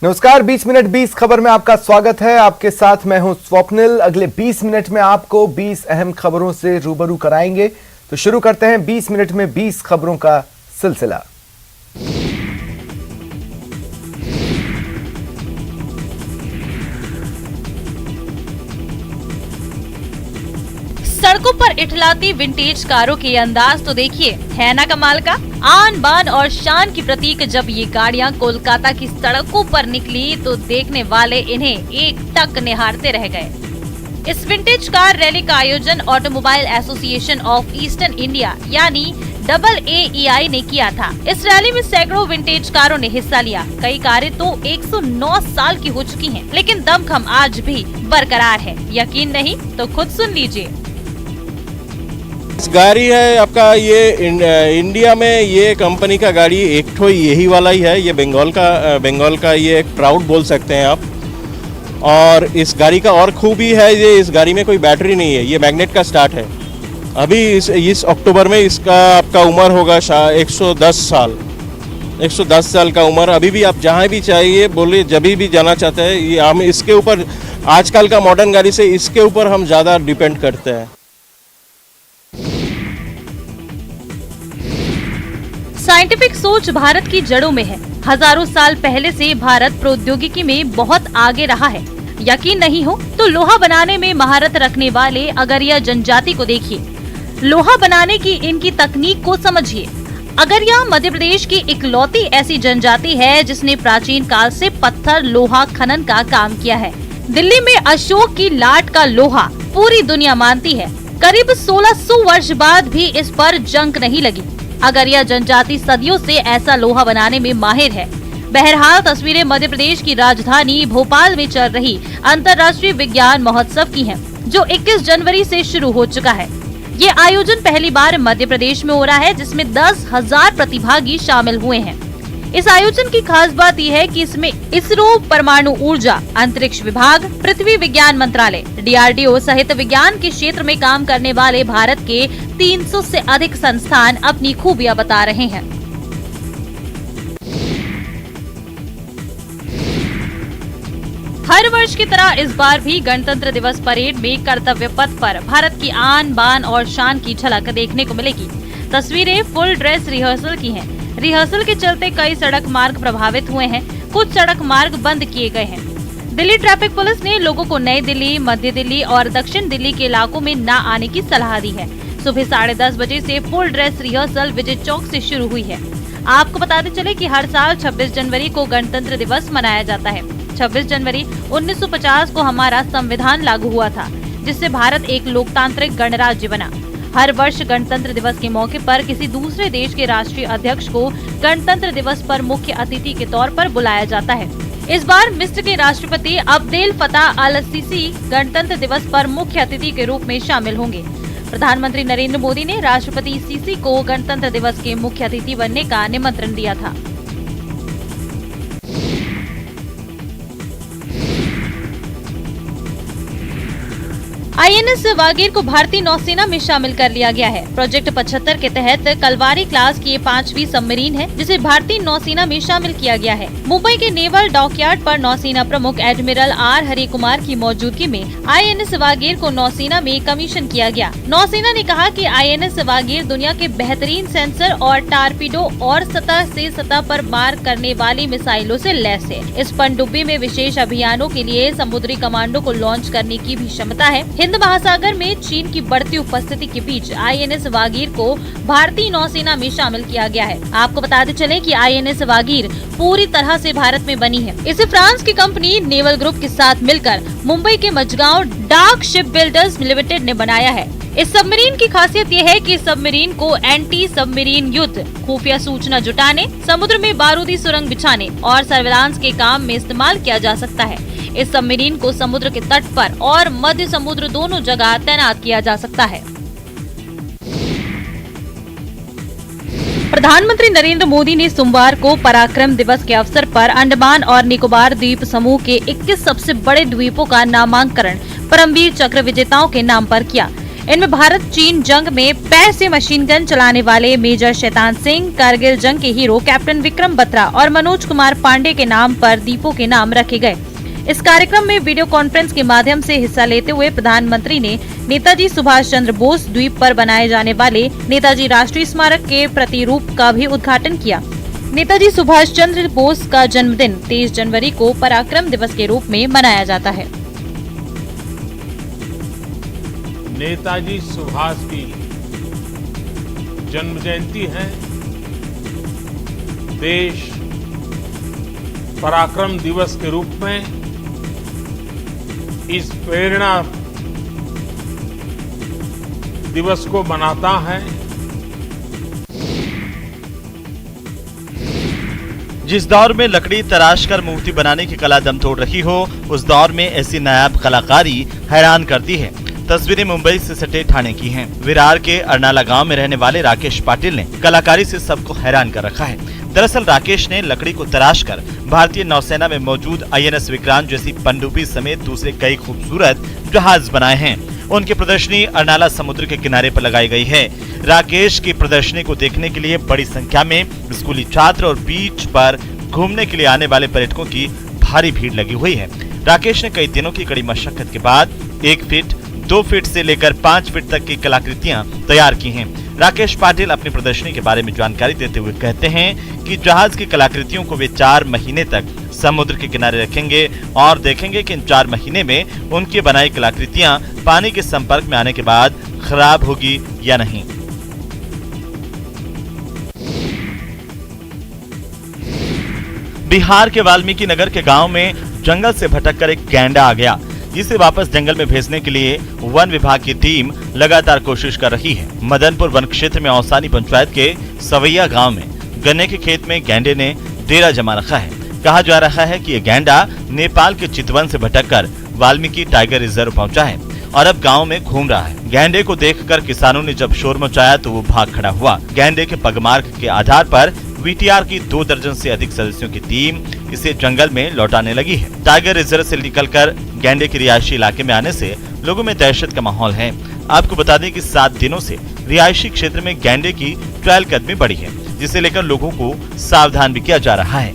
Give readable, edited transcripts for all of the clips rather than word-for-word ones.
नमस्कार, 20 मिनट 20 खबर में आपका स्वागत है। आपके साथ मैं हूं स्वप्निल। अगले 20 मिनट में आपको 20 अहम खबरों से रूबरू कराएंगे। तो शुरू करते हैं 20 मिनट में 20 खबरों का सिलसिला। सड़कों पर इठलाती विंटेज कारों के अंदाज तो देखिए, है ना कमाल का। आन बान और शान की प्रतीक जब ये गाड़ियां कोलकाता की सड़कों पर निकली तो देखने वाले इन्हें एक टक निहारते रह गए। इस विंटेज कार रैली का आयोजन automobile association of eastern India यानी AAEI ने किया था। इस रैली में सैकड़ों विंटेज कारों ने हिस्सा लिया। कई कारें तो 109 साल की हो चुकी हैं, लेकिन दमखम आज भी बरकरार है। यकीन नहीं तो खुद सुन लीजिए। गाड़ी है आपका, ये इंडिया में ये कंपनी का गाड़ी एक ठो यही वाला ही है। ये बंगाल का ये एक प्राउड बोल सकते हैं आप। और इस गाड़ी का और खूबी है, ये इस गाड़ी में कोई बैटरी नहीं है, ये मैग्नेट का स्टार्ट है। अभी इस अक्टूबर में इसका आपका उम्र होगा 110 साल का उम्र। अभी भी आप जहाँ भी चाहिए बोलिए, जब भी जाना चाहते हैं, ये हम इसके ऊपर आजकल का मॉडर्न गाड़ी से इसके ऊपर हम ज़्यादा डिपेंड करते हैं। साइंटिफिक सोच भारत की जड़ों में है। हजारों साल पहले से भारत प्रौद्योगिकी में बहुत आगे रहा है। यकीन नहीं हो तो लोहा बनाने में महारत रखने वाले अगरिया जनजाति को देखिए। लोहा बनाने की इनकी तकनीक को समझिए। अगरिया मध्य प्रदेश की इकलौती ऐसी जनजाति है जिसने प्राचीन काल से पत्थर लोहा खनन का काम किया है। दिल्ली में अशोक की लाट का लोहा पूरी दुनिया मानती है। करीब 1600 वर्ष बाद भी इस पर जंग नहीं लगी। अगरिया जनजाति सदियों से ऐसा लोहा बनाने में माहिर है। बहरहाल तस्वीरें मध्य प्रदेश की राजधानी भोपाल में चल रही अंतर्राष्ट्रीय विज्ञान महोत्सव की हैं, जो 21 जनवरी से शुरू हो चुका है। ये आयोजन पहली बार मध्य प्रदेश में हो रहा है, जिसमें 10,000 प्रतिभागी शामिल हुए हैं। इस आयोजन की खास बात यह है कि इसमें इसरो, परमाणु ऊर्जा, अंतरिक्ष विभाग, पृथ्वी विज्ञान मंत्रालय, DRDO सहित विज्ञान के क्षेत्र में काम करने वाले भारत के 300 से अधिक संस्थान अपनी खूबियां बता रहे हैं। हर वर्ष की तरह इस बार भी गणतंत्र दिवस परेड में कर्तव्य पथ पर भारत की आन बान और शान की झलक देखने को मिलेगी। तस्वीरें फुल ड्रेस रिहर्सल की हैं। रिहर्सल के चलते कई सड़क मार्ग प्रभावित हुए हैं। कुछ सड़क मार्ग बंद किए गए हैं। दिल्ली ट्रैफिक पुलिस ने लोगों को नई दिल्ली, मध्य दिल्ली और दक्षिण दिल्ली के इलाकों में न आने की सलाह दी है। सुबह 10:30 बजे से full dress rehearsal Vijay Chowk से शुरू हुई है। आपको बताते चले कि हर साल 26 जनवरी को गणतंत्र दिवस मनाया जाता है। 26 जनवरी 1950 को हमारा संविधान लागू हुआ था, जिससे भारत एक लोकतांत्रिक गणराज्य बना। हर वर्ष गणतंत्र दिवस के मौके पर किसी दूसरे देश के राष्ट्रीय अध्यक्ष को गणतंत्र दिवस पर मुख्य अतिथि के तौर पर बुलाया जाता है। इस बार मिस्र के राष्ट्रपति अब्देल फताह अल सीसी गणतंत्र दिवस पर मुख्य अतिथि के रूप में शामिल होंगे। प्रधानमंत्री नरेंद्र मोदी ने राष्ट्रपति सीसी को गणतंत्र दिवस के मुख्य अतिथि बनने का निमंत्रण दिया था। INS वागीर को भारतीय नौसेना में शामिल कर लिया गया है। प्रोजेक्ट 75 के तहत कलवारी क्लास की ये 5वीं सबमरीन है, जिसे भारतीय नौसेना में शामिल किया गया है। मुंबई के नेवल डॉकयार्ड पर नौसेना प्रमुख एडमिरल R हरि कुमार की मौजूदगी में INS वागीर को नौसेना में कमीशन किया गया। नौसेना ने कहा कि INS वागीर दुनिया के बेहतरीन सेंसर और टारपीडो और सतह से सतह पर मार करने वाली मिसाइलों से लैस है। इस पनडुब्बी में विशेष अभियानों के लिए समुद्री कमांडो को लॉन्च करने की भी क्षमता है। हिंद महासागर में चीन की बढ़ती उपस्थिति के बीच INS वागीर को भारतीय नौसेना में शामिल किया गया है। आपको बताते चले कि INS वागीर पूरी तरह से भारत में बनी है। इसे फ्रांस की कंपनी नेवल ग्रुप के साथ मिलकर मुंबई के मझगांव डाक शिप बिल्डर्स लिमिटेड ने बनाया है। इस सबमरीन की खासियत ये है कि सबमरीन को एंटी सबमरीन युद्ध, खुफिया सूचना जुटाने, समुद्र में बारूदी सुरंग बिछाने और सर्विलांस के काम में इस्तेमाल किया जा सकता है। इस सबमरीन को समुद्र के तट पर और मध्य समुद्र दोनों जगह तैनात किया जा सकता है। प्रधानमंत्री नरेंद्र मोदी ने सोमवार को पराक्रम दिवस के अवसर पर अंडमान और निकोबार द्वीप समूह के 21 सबसे बड़े द्वीपों का नामांकन परमवीर चक्र विजेताओं के नाम पर किया। इनमें भारत चीन जंग में पैर से मशीन गन चलाने वाले मेजर शैतान सिंह, कारगिल जंग के हीरो कैप्टन विक्रम बत्रा और मनोज कुमार पांडे के नाम पर दीपों के नाम रखे गए। इस कार्यक्रम में वीडियो कॉन्फ्रेंस के माध्यम से हिस्सा लेते हुए प्रधानमंत्री ने नेताजी सुभाष चंद्र बोस द्वीप पर बनाए जाने वाले नेताजी राष्ट्रीय स्मारक के प्रतिरूप का भी उद्घाटन किया। नेताजी सुभाष चंद्र बोस का जन्मदिन 23 जनवरी को पराक्रम दिवस के रूप में मनाया जाता है। नेताजी सुभाष की जन्म जयंती है। देश पराक्रम दिवस के रूप में इस प्रेरणा दिवस को मनाता है। जिस दौर में लकड़ी तराश कर मूर्ति बनाने की कला दम तोड़ रही हो, उस दौर में ऐसी नायाब कलाकारी हैरान करती है। तस्वीरें मुंबई से सटे ठाणे की हैं। विरार के अरनाला गांव में रहने वाले राकेश पाटिल ने कलाकारी से सबको हैरान कर रखा है। दरअसल राकेश ने लकड़ी को तराश कर भारतीय नौसेना में मौजूद INS विक्रांत जैसी पनडुब्बी समेत दूसरे कई खूबसूरत जहाज बनाए हैं। उनकी प्रदर्शनी अरनाला समुद्र के किनारे पर लगाई गई है। राकेश की प्रदर्शनी को देखने के लिए बड़ी संख्या में स्कूली छात्र और बीच पर घूमने के लिए आने वाले पर्यटकों की भारी भीड़ लगी हुई है। राकेश ने कई दिनों की कड़ी मशक्कत के बाद 1 फीट, 2 फीट से लेकर 5 फीट तक की कलाकृतियां तैयार की हैं। राकेश पाटिल अपनी प्रदर्शनी के बारे में जानकारी देते हुए कहते हैं कि जहाज की कलाकृतियों को वे 4 महीने तक समुद्र के किनारे रखेंगे और देखेंगे कि इन 4 महीने में उनकी बनाई कलाकृतियां पानी के संपर्क में आने के बाद खराब होगी या नहीं। बिहार के वाल्मीकि नगर के गांव में जंगल से भटककर एक गैंडा आ गया, जिसे वापस जंगल में भेजने के लिए वन विभाग की टीम लगातार कोशिश कर रही है। मदनपुर वन क्षेत्र में औसानी पंचायत के सवैया गांव में गन्ने के खेत में गैंडे ने डेरा जमा रखा है। कहा जा रहा है कि ये गैंडा नेपाल के चितवन से भटककर वाल्मीकि टाइगर रिजर्व पहुंचा है और अब गांव में घूम रहा है। गैंडे को देखकर किसानों ने जब शोर मचाया तो वो भाग खड़ा हुआ। गैंडे के पगमार्क के आधार पर VTR की 2 दर्जन से अधिक सदस्यों की टीम इसे जंगल में लौटाने लगी है। टाइगर रिजर्व से निकलकर गैंडे के रिहायशी इलाके में आने से लोगों में दहशत का माहौल है। आपको बता दें कि 7 दिनों से रिहायशी क्षेत्र में गैंडे की चहलकदमी बढ़ी है, जिसे लेकर लोगों को सावधान भी किया जा रहा है।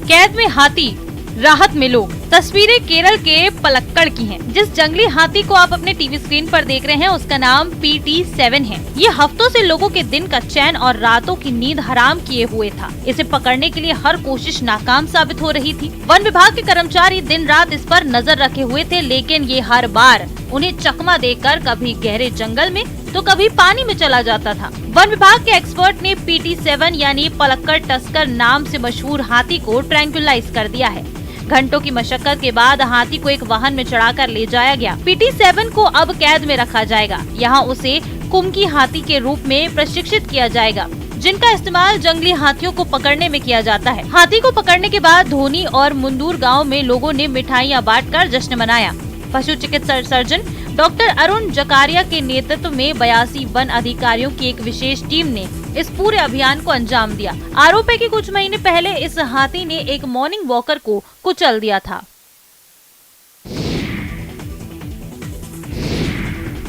कैद में हाथी, राहत में लोग। तस्वीरें केरल के पलक्कड़ की हैं। जिस जंगली हाथी को आप अपने टीवी स्क्रीन पर देख रहे हैं उसका नाम PT7 है। ये हफ्तों से लोगों के दिन का चैन और रातों की नींद हराम किए हुए था। इसे पकड़ने के लिए हर कोशिश नाकाम साबित हो रही थी। वन विभाग के कर्मचारी दिन रात इस पर नजर रखे हुए थे, लेकिन ये हर बार उन्हें चकमा देकर कभी गहरे जंगल में तो कभी पानी में चला जाता था। वन विभाग के एक्सपर्ट ने PT7 यानी पलक्कड़ टस्कर नाम से मशहूर हाथी को ट्रैंक्विलाइज कर दिया है। घंटों की मशक्कत के बाद हाथी को एक वाहन में चढ़ाकर ले जाया गया। PT7 को अब कैद में रखा जाएगा। यहाँ उसे कुमकी हाथी के रूप में प्रशिक्षित किया जाएगा, जिनका इस्तेमाल जंगली हाथियों को पकड़ने में किया जाता है। हाथी को पकड़ने के बाद धोनी और मुंदूर गांव में लोगों ने मिठाइयां बांटकर जश्न मनाया। पशु चिकित्सा सर्जन डॉक्टर अरुण जकारिया के नेतृत्व में 82 वन अधिकारियों की एक विशेष टीम ने इस पूरे अभियान को अंजाम दिया। आरोप है कि कुछ महीने पहले इस हाथी ने एक मॉर्निंग वॉकर को कुचल दिया था।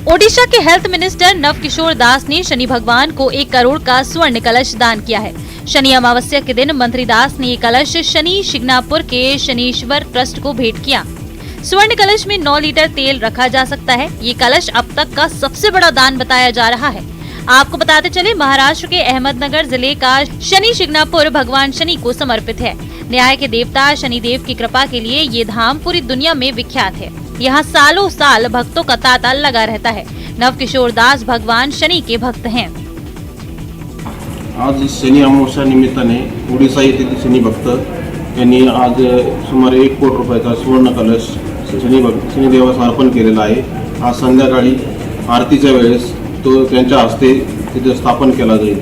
ओडिशा के हेल्थ मिनिस्टर नवकिशोर दास ने शनि भगवान को 1 करोड़ का स्वर्ण कलश दान किया है। शनि अमावस्या के दिन मंत्री दास ने ये कलश शनि शिग्नापुर के शनीश्वर ट्रस्ट को भेंट किया। स्वर्ण कलश में 9 लीटर तेल रखा जा सकता है। ये कलश अब तक का सबसे बड़ा दान बताया जा रहा है। आपको बताते चले, महाराष्ट्र के अहमदनगर जिले का शनि शिग्नापुर भगवान शनि को समर्पित है। न्याय के देवता शनिदेव की कृपा के लिए ये धाम पूरी दुनिया में विख्यात है। यहाँ सालों साल भक्तों का तांता लगा रहता है। नवकिशोर दास भगवान शनि के भक्त हैं। आज शनि अमावस्या निमित्ताने ओडिशा येथील शनि भक्त यांनी आज सुमारे 1 कोटी रुपयाचा स्वर्ण कलश शनिदेवास अर्पण केलेला आहे। आज संध्याकाळी आरतीच्या वेळेस तो त्यांच्या हस्ते तिथे स्थापन केला जाईल।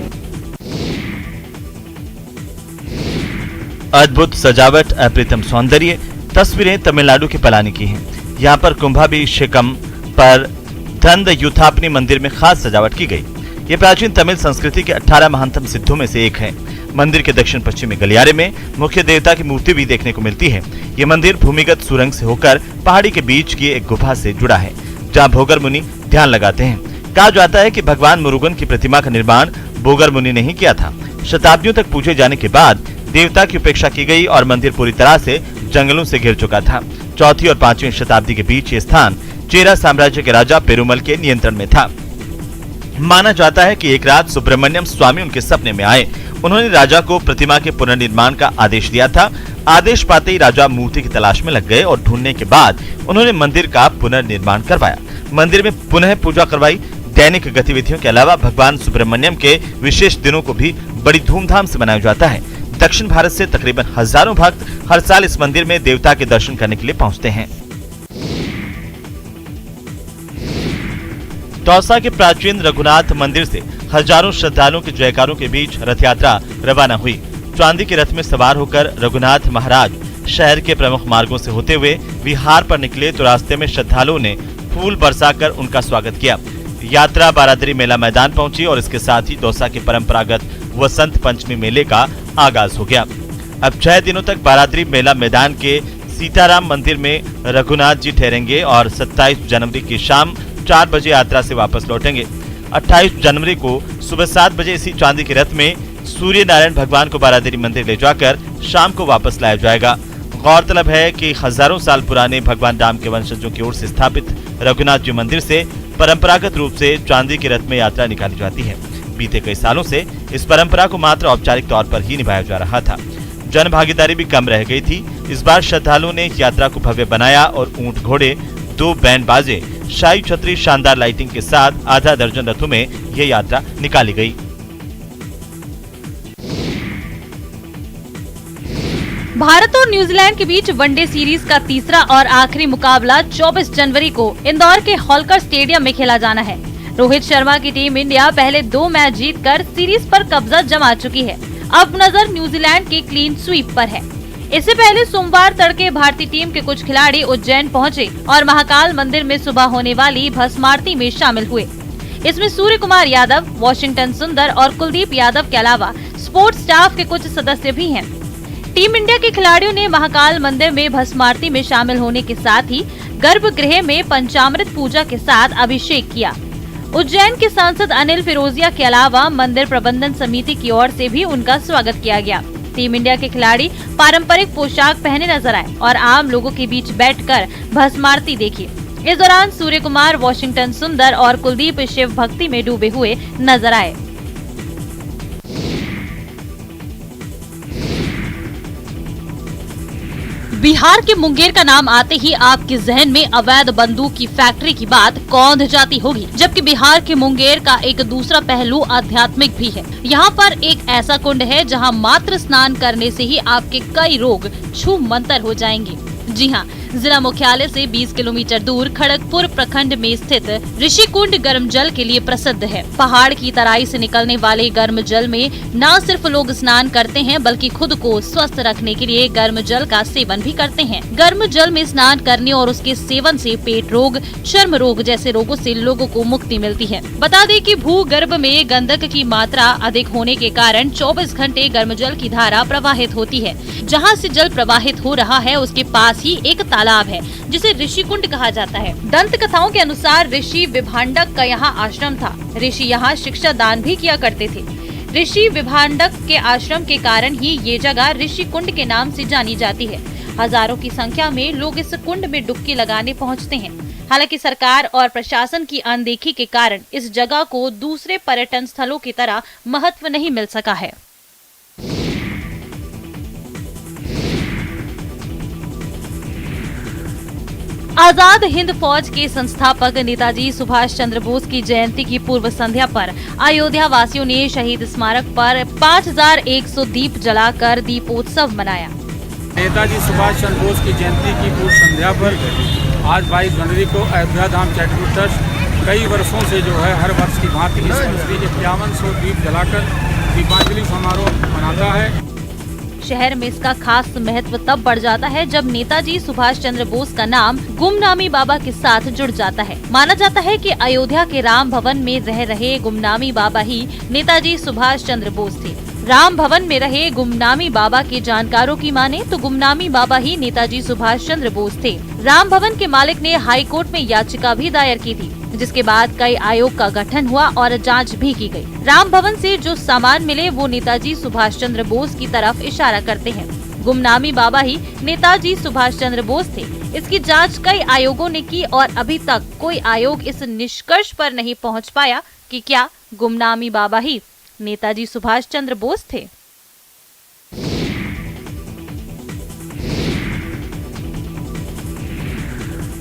अद्भुत सजावट, अप्रतिम सौंदर्य। तस्वीरें तमिलनाडु के पलानी की हैं। यहाँ पर कुंभाभिषेकम पर धंद युथापनी मंदिर में खास सजावट की गई। ये प्राचीन तमिल संस्कृति के 18 महानतम सिद्धों में से एक है। मंदिर के दक्षिण पश्चिमी गलियारे में मुख्य देवता की मूर्ति भी देखने को मिलती है। ये मंदिर भूमिगत सुरंग से होकर पहाड़ी के बीच की एक गुफा से जुड़ा है, जहाँ भोगर मुनि ध्यान लगाते हैं। कहा जाता है कि भगवान मुरुगन की प्रतिमा का निर्माण भोगर मुनि ने ही किया था। शताब्दियों तक पूजे जाने के बाद देवता की उपेक्षा की गई और मंदिर पूरी तरह से जंगलों से घिर चुका था। 4वीं और 5वीं शताब्दी के बीच ये स्थान चेरा साम्राज्य के राजा पेरुमल के नियंत्रण में था। माना जाता है कि एक रात सुब्रमण्यम स्वामी उनके सपने में आए। उन्होंने राजा को प्रतिमा के पुनर्निर्माण का आदेश दिया था। आदेश पाते ही राजा मूर्ति की तलाश में लग गए और ढूंढने के बाद उन्होंने मंदिर का पुनर्निर्माण करवाया। मंदिर में पुनः पूजा करवाई। दैनिक गतिविधियों के अलावा भगवान सुब्रमण्यम के विशेष दिनों को भी बड़ी धूमधाम से मनाया जाता है। दक्षिण भारत से तकरीबन हजारों भक्त हर साल इस मंदिर में देवता के दर्शन करने के लिए पहुंचते हैं। दौसा के प्राचीन रघुनाथ मंदिर से हजारों श्रद्धालुओं के जयकारों के बीच रथ यात्रा रवाना हुई। चांदी के रथ में सवार होकर रघुनाथ महाराज शहर के प्रमुख मार्गों से होते हुए विहार पर निकले तो रास्ते में श्रद्धालुओं ने फूल बरसाकर उनका स्वागत किया। यात्रा बारादरी मेला मैदान पहुंची और इसके साथ ही दौसा के परंपरागत वसंत पंचमी मेले का आगाज हो गया। अब 6 दिनों तक बारादरी मेला मैदान के सीताराम मंदिर में रघुनाथ जी ठहरेंगे और 27 जनवरी की शाम 4 बजे यात्रा से वापस लौटेंगे। 28 जनवरी को सुबह 7 बजे इसी चांदी के रथ में सूर्य नारायण भगवान को बारादरी मंदिर ले जाकर शाम को वापस लाया जाएगा। गौरतलब है कि हजारों साल पुराने भगवान राम के वंशजों की ओर से स्थापित रघुनाथ जी मंदिर से परंपरागत रूप से चांदी के रथ में यात्रा निकाली जाती है। बीते कई सालों से इस परंपरा को मात्र औपचारिक तौर पर ही निभाया जा रहा था। जन भागीदारी भी कम रह गई थी। इस बार श्रद्धालुओं ने यात्रा को भव्य बनाया और ऊंट घोड़े, 2 बैंड बाजे, शाही छतरी, शानदार लाइटिंग के साथ आधा दर्जन रथों में यह यात्रा निकाली गई। भारत और न्यूजीलैंड के बीच वनडे सीरीज का तीसरा और आखिरी मुकाबला 24 जनवरी को इंदौर के होलकर स्टेडियम में खेला जाना है। रोहित शर्मा की टीम इंडिया पहले 2 मैच जीतकर सीरीज पर कब्जा जमा चुकी है। अब नजर न्यूजीलैंड के क्लीन स्वीप पर है। इससे पहले सोमवार तड़के भारतीय टीम के कुछ खिलाड़ी उज्जैन पहुंचे और महाकाल मंदिर में सुबह होने वाली भस्म आरती में शामिल हुए। इसमें सूर्य कुमार यादव, वॉशिंगटन सुंदर और कुलदीप यादव के अलावा स्पोर्ट्स स्टाफ के कुछ सदस्य भी हैं। टीम इंडिया के खिलाड़ियों ने महाकाल मंदिर में भस्म आरती में शामिल होने के साथ ही गर्भगृह में पंचामृत पूजा के साथ अभिषेक किया। उज्जैन के सांसद अनिल फिरोजिया के अलावा मंदिर प्रबंधन समिति की ओर से भी उनका स्वागत किया गया। टीम इंडिया के खिलाड़ी पारंपरिक पोशाक पहने नजर आए और आम लोगों के बीच बैठकर भस्म आरती देखी। इस दौरान सूर्य कुमार, वॉशिंगटन सुंदर और कुलदीप शिव भक्ति में डूबे हुए नजर आए। बिहार के मुंगेर का नाम आते ही आपके जहन में अवैध बंदूक की फैक्ट्री की बात कौंध जाती होगी, जबकि बिहार के मुंगेर का एक दूसरा पहलू आध्यात्मिक भी है। यहाँ पर एक ऐसा कुंड है जहाँ मात्र स्नान करने से ही आपके कई रोग छूम मंतर हो जाएंगे। जी हाँ, जिला मुख्यालय से 20 किलोमीटर दूर खड़गपुर प्रखंड में स्थित ऋषिकुंड गर्म जल के लिए प्रसिद्ध है। पहाड़ की तराई से निकलने वाले गर्म जल में न सिर्फ लोग स्नान करते हैं बल्कि खुद को स्वस्थ रखने के लिए गर्म जल का सेवन भी करते हैं। गर्म जल में स्नान करने और उसके सेवन से पेट रोग, चर्म रोग जैसे रोगों से लोगों को मुक्ति मिलती है। बता दें कि भूगर्भ में गंधक की मात्रा अधिक होने के कारण 24 घंटे गर्म जल की धारा प्रवाहित होती है। जहाँ से जल प्रवाहित हो रहा है उसके पास ही एक तालाब है जिसे ऋषिकुंड कहा जाता है। दंत कथाओं के अनुसार ऋषि विभांडक का यहाँ आश्रम था। ऋषि यहाँ शिक्षा दान भी किया करते थे। ऋषि विभांडक के आश्रम के कारण ही ये जगह ऋषिकुंड के नाम से जानी जाती है। हजारों की संख्या में लोग इस कुंड में डुबकी लगाने पहुँचते हैं। हालांकि सरकार और प्रशासन की अनदेखी के कारण इस जगह को दूसरे पर्यटन स्थलों की तरह महत्व नहीं मिल सका है। आजाद हिंद फौज के संस्थापक नेताजी सुभाष चंद्र बोस की जयंती की पूर्व संध्या पर अयोध्या वासियों ने शहीद स्मारक पर 5100 दीप जलाकर दीपोत्सव मनाया। नेताजी सुभाष चंद्र बोस की जयंती की पूर्व संध्या पर आज 22 जनवरी को अयोध्या धाम चैरिटेबल ट्रस्ट कई वर्षों से जो है हर वर्ष की भांति इस 5100 दीप जलाकर दीपांजलि समारोह मनाता है। शहर में इसका खास महत्व तब बढ़ जाता है जब नेताजी सुभाष चंद्र बोस का नाम गुमनामी बाबा के साथ जुड़ जाता है। माना जाता है कि अयोध्या के राम भवन में रह रहे गुमनामी बाबा ही नेताजी सुभाष चंद्र बोस थे। राम भवन में रहे गुमनामी बाबा के जानकारों की माने तो गुमनामी बाबा ही नेताजी सुभाष चंद्र बोस थे। राम भवन के मालिक ने हाई कोर्ट में याचिका भी दायर की थी, जिसके बाद कई आयोग का गठन हुआ और जांच भी की गई। राम भवन से जो सामान मिले वो नेताजी सुभाष चंद्र बोस की तरफ इशारा करते हैं। गुमनामी बाबा ही नेताजी सुभाष चंद्र बोस थे। इसकी जांच कई आयोगों ने की और अभी तक कोई आयोग इस निष्कर्ष पर नहीं पहुंच पाया कि क्या गुमनामी बाबा ही नेताजी सुभाष चंद्र बोस थे।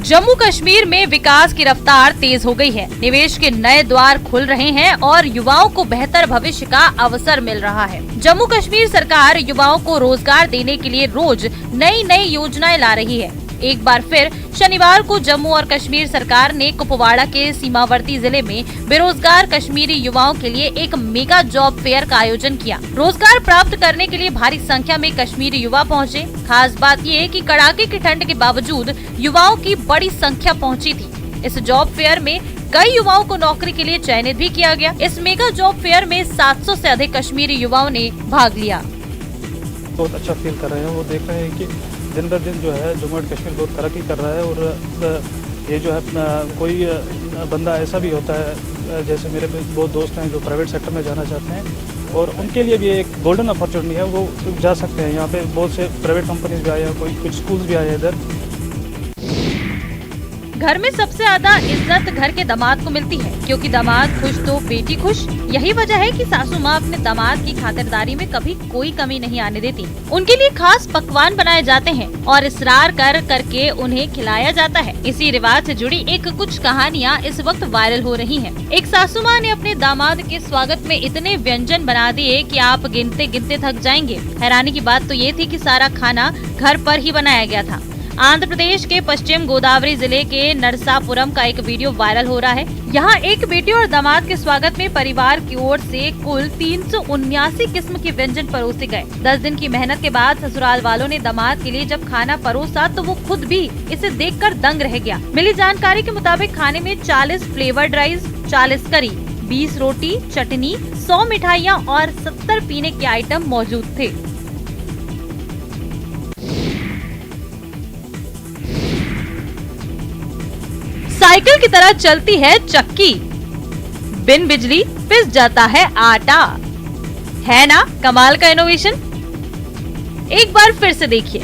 जम्मू कश्मीर में विकास की रफ्तार तेज हो गई है। निवेश के नए द्वार खुल रहे हैं और युवाओं को बेहतर भविष्य का अवसर मिल रहा है। जम्मू कश्मीर सरकार युवाओं को रोजगार देने के लिए रोज नई नई योजनाएं ला रही है। एक बार फिर शनिवार को जम्मू और कश्मीर सरकार ने कुपवाड़ा के सीमावर्ती जिले में बेरोजगार कश्मीरी युवाओं के लिए एक मेगा जॉब फेयर का आयोजन किया। रोजगार प्राप्त करने के लिए भारी संख्या में कश्मीरी युवा पहुंचे। खास बात ये कि कड़ाके की ठंड के बावजूद युवाओं की बड़ी संख्या पहुंची थी। इस जॉब फेयर में कई युवाओं को नौकरी के लिए चयनित भी किया गया। इस मेगा जॉब फेयर में 700 से अधिक कश्मीरी युवाओं ने भाग लिया। बहुत अच्छा फील कर रहे हैं। वो देख रहे हैं कि दिन ब दिन जो है जम्मू और कश्मीर बहुत तरक्की कर रहा है और ये जो है कोई बंदा ऐसा भी होता है, जैसे मेरे बहुत दोस्त हैं जो प्राइवेट सेक्टर में जाना चाहते हैं और उनके लिए भी एक गोल्डन अपॉर्चुनिटी है, वो जा सकते हैं। यहाँ पे बहुत से प्राइवेट कंपनीज भी आए हैं, कुछ स्कूल्स भी आए हैं इधर। घर में सबसे ज्यादा इज्जत घर के दामाद को मिलती है, क्योंकि दामाद खुश तो बेटी खुश। यही वजह है कि सासू माँ अपने दामाद की खातिरदारी में कभी कोई कमी नहीं आने देती। उनके लिए खास पकवान बनाए जाते हैं और इसरार करके उन्हें खिलाया जाता है। इसी रिवाज से जुड़ी कुछ कहानियाँ इस वक्त वायरल हो रही हैं। एक सासू माँ ने अपने दामाद के स्वागत में इतने व्यंजन बना दिए कि आप गिनते गिनते थक जाएंगे। हैरानी की बात तो ये थी कि सारा खाना घर पर ही बनाया गया था। आंध्र प्रदेश के पश्चिम गोदावरी जिले के नरसापुरम का एक वीडियो वायरल हो रहा है। यहाँ एक बेटी और दामाद के स्वागत में परिवार की ओर से कुल 379 किस्म के व्यंजन परोसे गए। 10 दिन की मेहनत के बाद ससुराल वालों ने दामाद के लिए जब खाना परोसा तो वो खुद भी इसे देखकर दंग रह गया। मिली जानकारी के मुताबिक खाने में 40 फ्लेवर्ड राइस, 40 करी, 20 रोटी, चटनी, 100 मिठाइयाँ और 70 पीने के आइटम मौजूद थे। साइकिल की तरह चलती है चक्की, बिन बिजली पिस जाता है आटा। है ना कमाल का इनोवेशन। एक बार फिर से देखिए,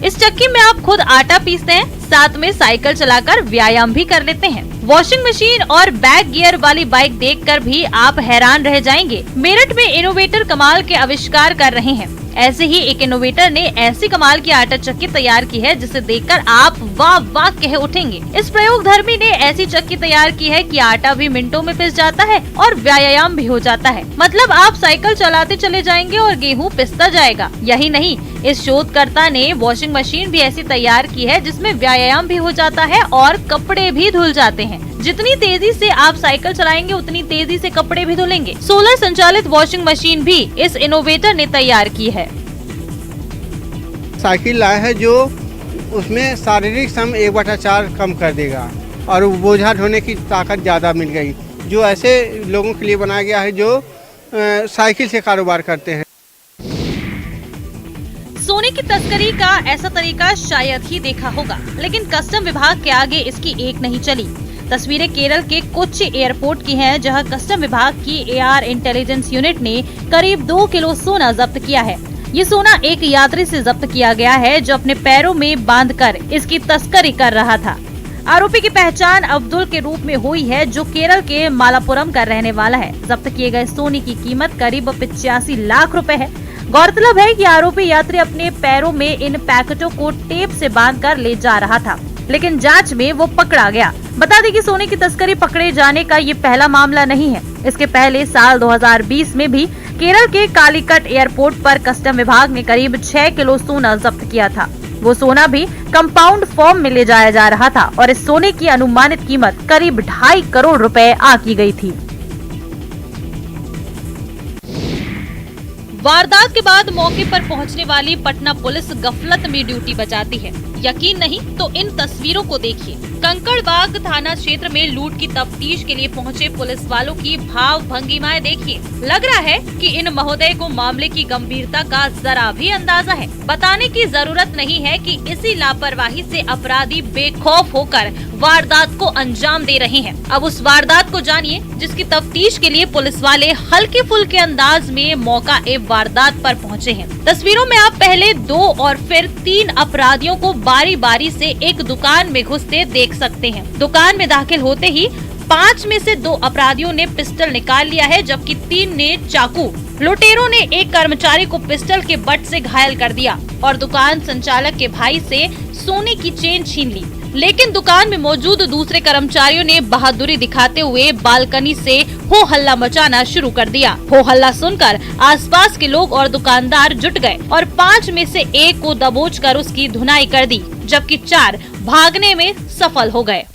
इस चक्की में आप खुद आटा पीसते हैं, साथ में साइकिल चलाकर व्यायाम भी कर लेते हैं। वॉशिंग मशीन और बैक गियर वाली बाइक देखकर भी आप हैरान रह जाएंगे। मेरठ में इनोवेटर कमाल के आविष्कार कर रहे हैं। ऐसे ही एक इनोवेटर ने ऐसी कमाल की आटा चक्की तैयार की है जिसे देखकर आप वाह वाह कह उठेंगे। इस प्रयोगधर्मी ने ऐसी चक्की तैयार की है कि आटा भी मिनटों में पिस जाता है और व्यायाम भी हो जाता है। मतलब आप साइकिल चलाते चले जाएंगे और गेहूं पिसता जाएगा। यही नहीं, इस शोधकर्ता ने वॉशिंग मशीन भी ऐसी तैयार की है जिसमें व्यायाम भी हो जाता है और कपड़े भी धुल जाते हैं। जितनी तेजी से आप साइकिल चलाएंगे उतनी तेजी से कपड़े भी धुलेंगे। सोलर संचालित वॉशिंग मशीन भी इस इनोवेटर ने तैयार की है। साइकिल लाया है जो उसमें शारीरिक श्रम 1/4 कम कर देगा और बोझा ढोने की ताकत ज़्यादा मिल गई, जो ऐसे लोगों के लिए बनाया गया है जो साइकिल से कारोबार करते हैं। सोने की तस्करी का ऐसा तरीका शायद ही देखा होगा, लेकिन कस्टम विभाग के आगे इसकी एक नहीं चली। तस्वीरें केरल के कोच्चि एयरपोर्ट की हैं, जहां कस्टम विभाग की एआर इंटेलिजेंस यूनिट ने करीब 2 किलो सोना जब्त किया है। ये सोना एक यात्री से जब्त किया गया है जो अपने पैरों में बांधकर इसकी तस्करी कर रहा था। आरोपी की पहचान अब्दुल के रूप में हुई है, जो केरल के मालापुरम का रहने वाला है। जब्त किए गए सोने की कीमत करीब 85 लाख रुपए है। गौरतलब है कि आरोपी यात्री अपने पैरों में इन पैकेटों को टेप से बांधकर ले जा रहा था, लेकिन जांच में वो पकड़ा गया। बता दें कि सोने की तस्करी पकड़े जाने का ये पहला मामला नहीं है। इसके पहले साल 2020 में भी केरल के कालीकट एयरपोर्ट पर कस्टम विभाग ने करीब 6 किलो सोना जब्त किया था। वो सोना भी कंपाउंड फॉर्म में ले जाया जा रहा था और इस सोने की अनुमानित कीमत करीब 2.5 करोड़ रुपए आकी गई थी। वारदात के बाद मौके पर पहुंचने वाली पटना पुलिस गफलत में ड्यूटी बजाती है। यकीन नहीं तो इन तस्वीरों को देखिए। कंकड़बाग थाना क्षेत्र में लूट की तफ्तीश के लिए पहुंचे पुलिस वालों की भाव भंगिमाएं देखिए। लग रहा है कि इन महोदय को मामले की गंभीरता का जरा भी अंदाजा है। बताने की जरूरत नहीं है कि इसी लापरवाही से अपराधी बेखौफ होकर वारदात को अंजाम दे रहे हैं। अब उस वारदात को जानिए जिसकी तफ्तीश के लिए पुलिस वाले हल्के फुल्के अंदाज में मौका एवं वारदात पर पहुंचे हैं। तस्वीरों में आप पहले 2 और फिर 3 अपराधियों को बारी बारी से एक दुकान में घुसते देख सकते हैं। दुकान में दाखिल होते ही 5 में से 2 अपराधियों ने पिस्टल निकाल लिया है, जबकि 3 ने चाकू। लुटेरों ने एक कर्मचारी को पिस्टल के बट से घायल कर दिया और दुकान संचालक के भाई से सोने की चेन छीन ली। लेकिन दुकान में मौजूद दूसरे कर्मचारियों ने बहादुरी दिखाते हुए बालकनी से हो हल्ला मचाना शुरू कर दिया। हो हल्ला सुनकर आसपास के लोग और दुकानदार जुट गए और 5 में से 1 को दबोचकर उसकी धुनाई कर दी, जबकि 4 भागने में सफल हो गए।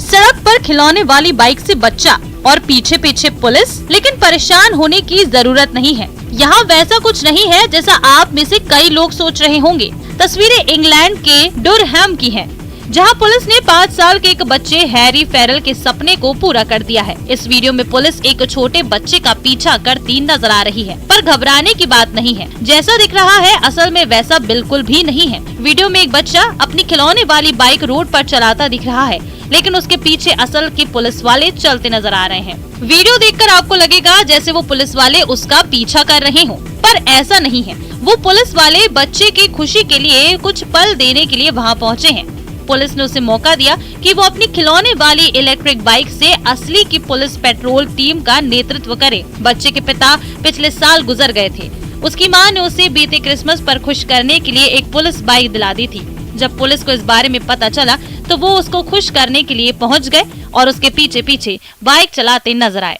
सड़क पर खिलौने वाली बाइक से बच्चा और पीछे पीछे पुलिस, लेकिन परेशान होने की जरूरत नहीं है। यहाँ वैसा कुछ नहीं है जैसा आप में से कई लोग सोच रहे होंगे। तस्वीरें इंग्लैंड के डुरहम की हैं, जहाँ पुलिस ने 5 साल के एक बच्चे हैरी फेरल के सपने को पूरा कर दिया है। इस वीडियो में पुलिस एक छोटे बच्चे का पीछा करती नजर आ रही है, पर घबराने की बात नहीं है। जैसा दिख रहा है असल में वैसा बिल्कुल भी नहीं है। वीडियो में एक बच्चा अपनी खिलौने वाली बाइक रोड पर चलाता दिख रहा है, लेकिन उसके पीछे असल के पुलिस वाले चलते नजर आ रहे हैं। वीडियो देखकर आपको लगेगा जैसे वो पुलिस वाले उसका पीछा कर रहे हों, पर ऐसा नहीं है। वो पुलिस वाले बच्चे की खुशी के लिए कुछ पल देने के लिए वहाँ पहुँचे हैं। पुलिस ने उसे मौका दिया कि वो अपनी खिलौने वाली इलेक्ट्रिक बाइक से असली की पुलिस पेट्रोल टीम का नेतृत्व करे। बच्चे के पिता पिछले साल गुजर गए थे। उसकी मां ने उसे बीते क्रिसमस पर खुश करने के लिए एक पुलिस बाइक दिला दी थी। जब पुलिस को इस बारे में पता चला तो वो उसको खुश करने के लिए पहुंच गए और उसके पीछे पीछे बाइक चलाते नजर आए।